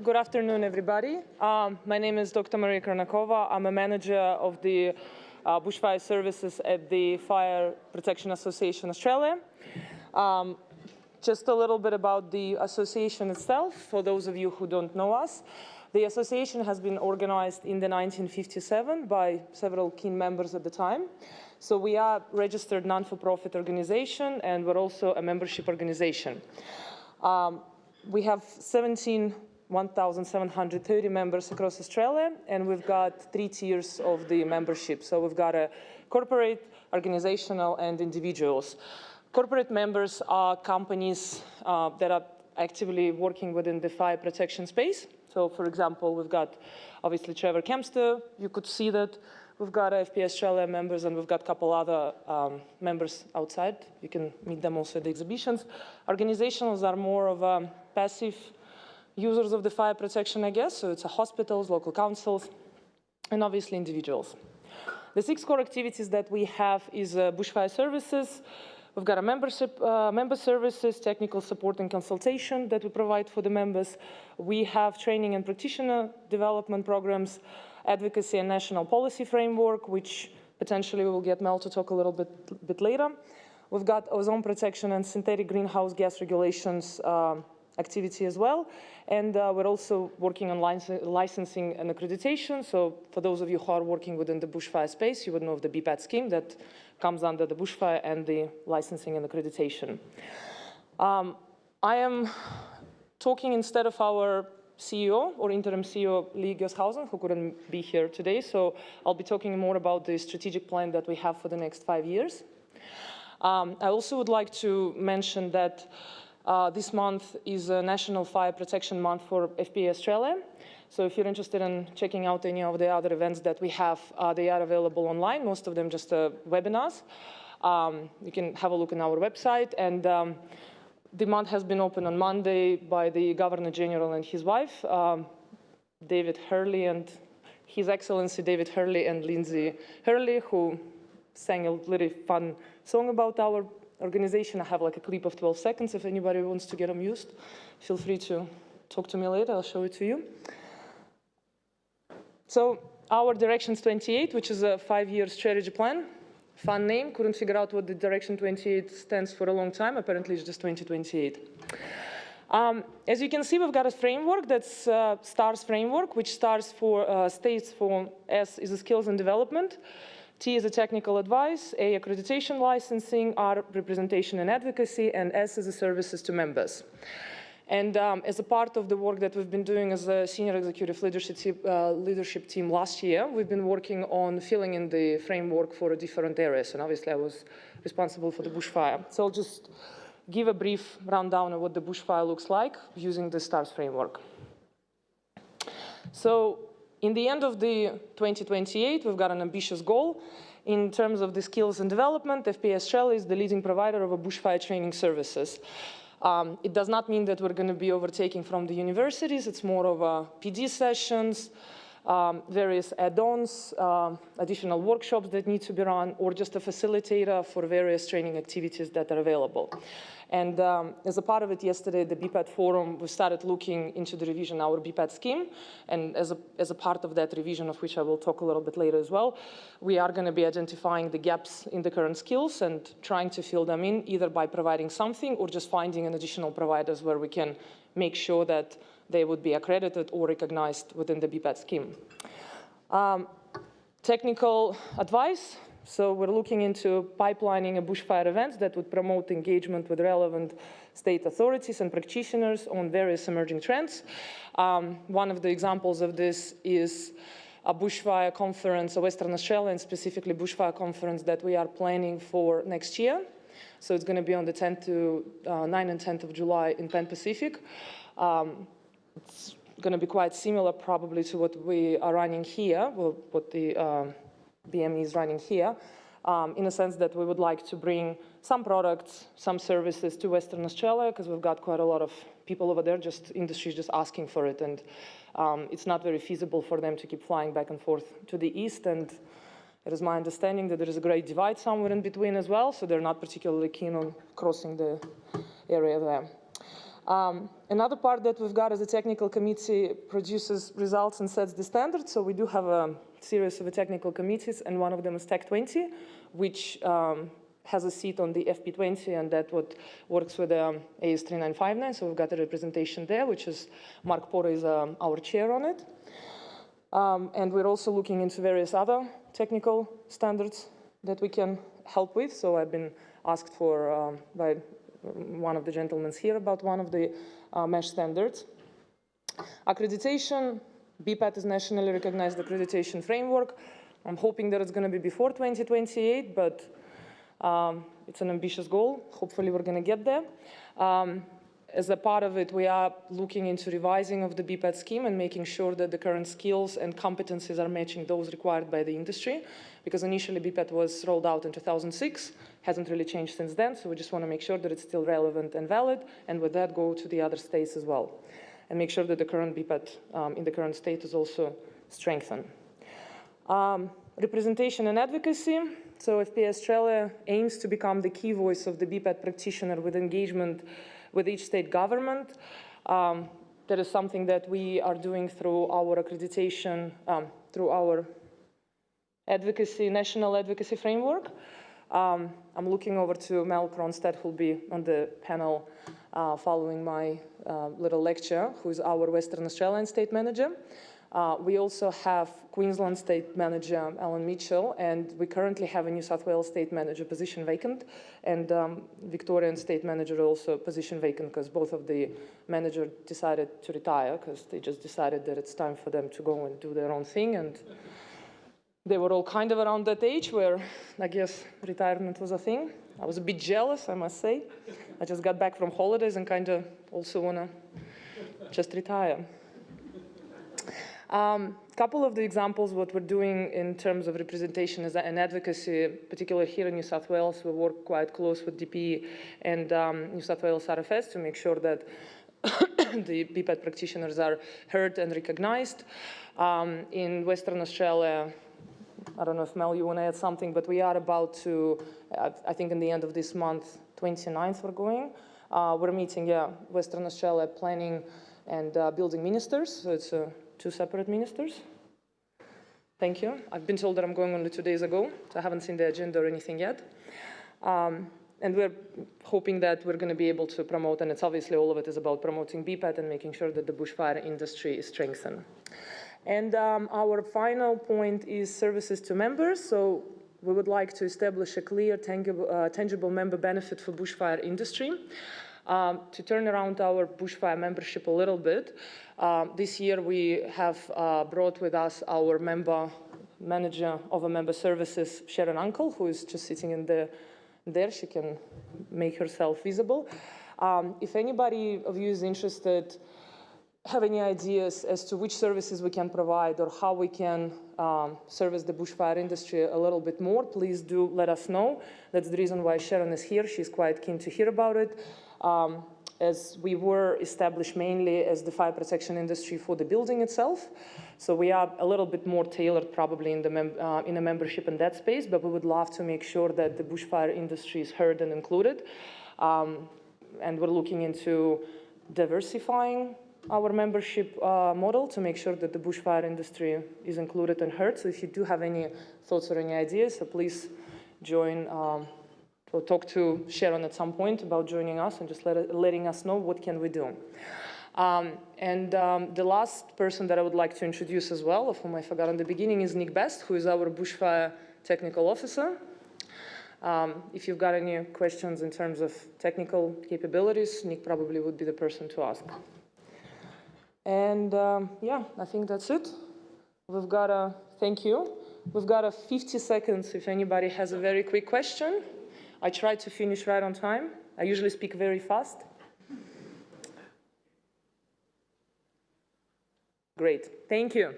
Good afternoon, everybody. My name is Dr. Maria Kranakova. I'm a manager of the Bushfire Services at the Fire Protection Association Australia. Just a little bit about the association itself, for those of you who don't know us. The association has been organized in the 1957 by several key members at the time. So we are a registered non-for-profit organization, and we're also a membership organization. We have 1,730 members across Australia, and we've got 3 tiers of the membership. So we've got a corporate, organizational, and individuals. Corporate members are companies that are actively working within the fire protection space. So, for example, we've got, obviously, Trevor Kempster. You could see that. We've got FPA Australia members, and we've got a couple other members outside. You can meet them also at the exhibitions. Organizationals are more of passive users of the fire protection, I guess. So it's hospitals, local councils, and obviously individuals. The 6 core activities that we have is Bushfire Services. We've got a member services, technical support and consultation that we provide for the members. We have training and practitioner development programs, advocacy and national policy framework, which potentially we will get Mel to talk a little bit later. We've got ozone protection and synthetic greenhouse gas regulations activity as well. And we're also working on licensing and accreditation. So for those of you who are working within the bushfire space, you would know of the BPAT scheme that comes under the bushfire and the licensing and accreditation. I am talking instead of our CEO or interim CEO, Lee Gershausen, who couldn't be here today. So I'll be talking more about the strategic plan that we have for the next 5 years. I also would like to mention that this month is a National Fire Protection Month for FPA Australia. So if you're interested in checking out any of the other events that we have, they are available online, most of them just webinars. You can have a look on our website. And the month has been opened on Monday by the Governor General and his wife, David Hurley, and His Excellency David Hurley and Lindsay Hurley, who sang a really fun song about our organization. I have like a clip of 12 seconds. If anybody wants to get amused, feel free to talk to me later. I'll show it to you. So our Directions 28, which is a 5-year strategy plan. Fun name, couldn't figure out what the Direction 28 stands for a long time. Apparently it's just 2028. As you can see, we've got a framework that's STARS framework, which stands for S is a skills and development, T is a technical advice, A accreditation licensing, R representation and advocacy, and S is a services to members. And as a part of the work that we've been doing as a senior executive leadership team last year, we've been working on filling in the framework for different areas. And obviously, I was responsible for the bushfire. So I'll just give a brief rundown of what the bushfire looks like using the STARS framework. So in the end of the 2028, we've got an ambitious goal. In terms of the skills and development, FPA Australia is the leading provider of bushfire training services. It does not mean that we're going to be overtaking from the universities. It's more of PD sessions, various add-ons, additional workshops that need to be run, or just a facilitator for various training activities that are available. And as a part of it yesterday, the BPAT forum, we started looking into the revision of our BPAT scheme. And as a part of that revision, of which I will talk a little bit later as well, we are going to be identifying the gaps in the current skills and trying to fill them in, either by providing something or just finding an additional providers where we can make sure that they would be accredited or recognized within the BPAT scheme. Technical advice. So we're looking into pipelining bushfire events that would promote engagement with relevant state authorities and practitioners on various emerging trends. One of the examples of this is a bushfire conference, a Western Australia, and specifically bushfire conference that we are planning for next year. So it's going to be on the 9th and 10th of July in Pan Pacific. It's going to be quite similar probably to what we are running here, what the BME is running here, in a sense that we would like to bring some products, some services to Western Australia, because we've got quite a lot of people over there, just industry just asking for it. And it's not very feasible for them to keep flying back and forth to the east. And it is my understanding that there is a great divide somewhere in between as well, so they're not particularly keen on crossing the area there. Another part that we've got is the technical committee produces results and sets the standards. So we do have a series of technical committees, and one of them is Tech 20, which has a seat on the FP20, and that what works with the AS3959. So we've got a representation there, which is Mark Porter is our chair on it. And we're also looking into various other technical standards that we can help with. So I've been asked for by one of the gentlemen here about one of the mesh standards. Accreditation, BPAT is nationally recognized accreditation framework. I'm hoping that it's going to be before 2028, but it's an ambitious goal. Hopefully we're going to get there. As a part of it, we are looking into revising of the BPAT scheme and making sure that the current skills and competencies are matching those required by the industry. Because initially BPAT was rolled out in 2006, hasn't really changed since then, so we just want to make sure that it's still relevant and valid, and with that go to the other states as well. And make sure that the current BPAT in the current state is also strengthened. Representation and advocacy. So FPA Australia aims to become the key voice of the BPAT practitioner with engagement with each state government. That is something that we are doing through our accreditation, through our advocacy, national advocacy framework. I'm looking over to Mel Cronstedt, who'll be on the panel following my little lecture, who's our Western Australian state manager. We also have Queensland State Manager Alan Mitchell, and we currently have a New South Wales State Manager position vacant, and Victorian State Manager also position vacant because both of the managers decided to retire because they just decided that it's time for them to go and do their own thing, and they were all kind of around that age where I guess retirement was a thing. I was a bit jealous, I must say. I just got back from holidays and kind of also want to just retire. Couple of the examples what we're doing in terms of representation and advocacy, particularly here in New South Wales, we work quite close with DPE and New South Wales RFS to make sure that the BPAT practitioners are heard and recognized. In Western Australia, I don't know if Mel, you want to add something, but we are about to, I think in the end of this month, 29th we're going. We're meeting, Western Australia planning and building ministers, so it's two separate ministers. Thank you. I've been told that I'm going only 2 days ago, so I haven't seen the agenda or anything yet. And we're hoping that we're going to be able to promote, and it's obviously all of it is about promoting BPAT and making sure that the bushfire industry is strengthened. And our final point is services to members. So we would like to establish a clear, tangible member benefit for bushfire industry. To turn around our bushfire membership a little bit, this year we have brought with us our manager of a member services, Sharon Uncle, who is just sitting in there. She can make herself visible. If anybody of you is interested, have any ideas as to which services we can provide or how we can service the bushfire industry a little bit more, please do let us know. That's the reason why Sharon is here. She's quite keen to hear about it. As we were established mainly as the fire protection industry for the building itself. So we are a little bit more tailored probably in a membership in that space, but we would love to make sure that the bushfire industry is heard and included. And we're looking into diversifying our membership model to make sure that the bushfire industry is included and heard. So if you do have any thoughts or any ideas, so please join or talk to Sharon at some point about joining us and just letting us know what can we do. The last person that I would like to introduce as well, of whom I forgot in the beginning, is Nick Best, who is our bushfire technical officer. If you've got any questions in terms of technical capabilities, Nick probably would be the person to ask. And yeah, I think that's it. We've got a, thank you. We've got a 50 seconds if anybody has a very quick question. I try to finish right on time. I usually speak very fast. Great, thank you.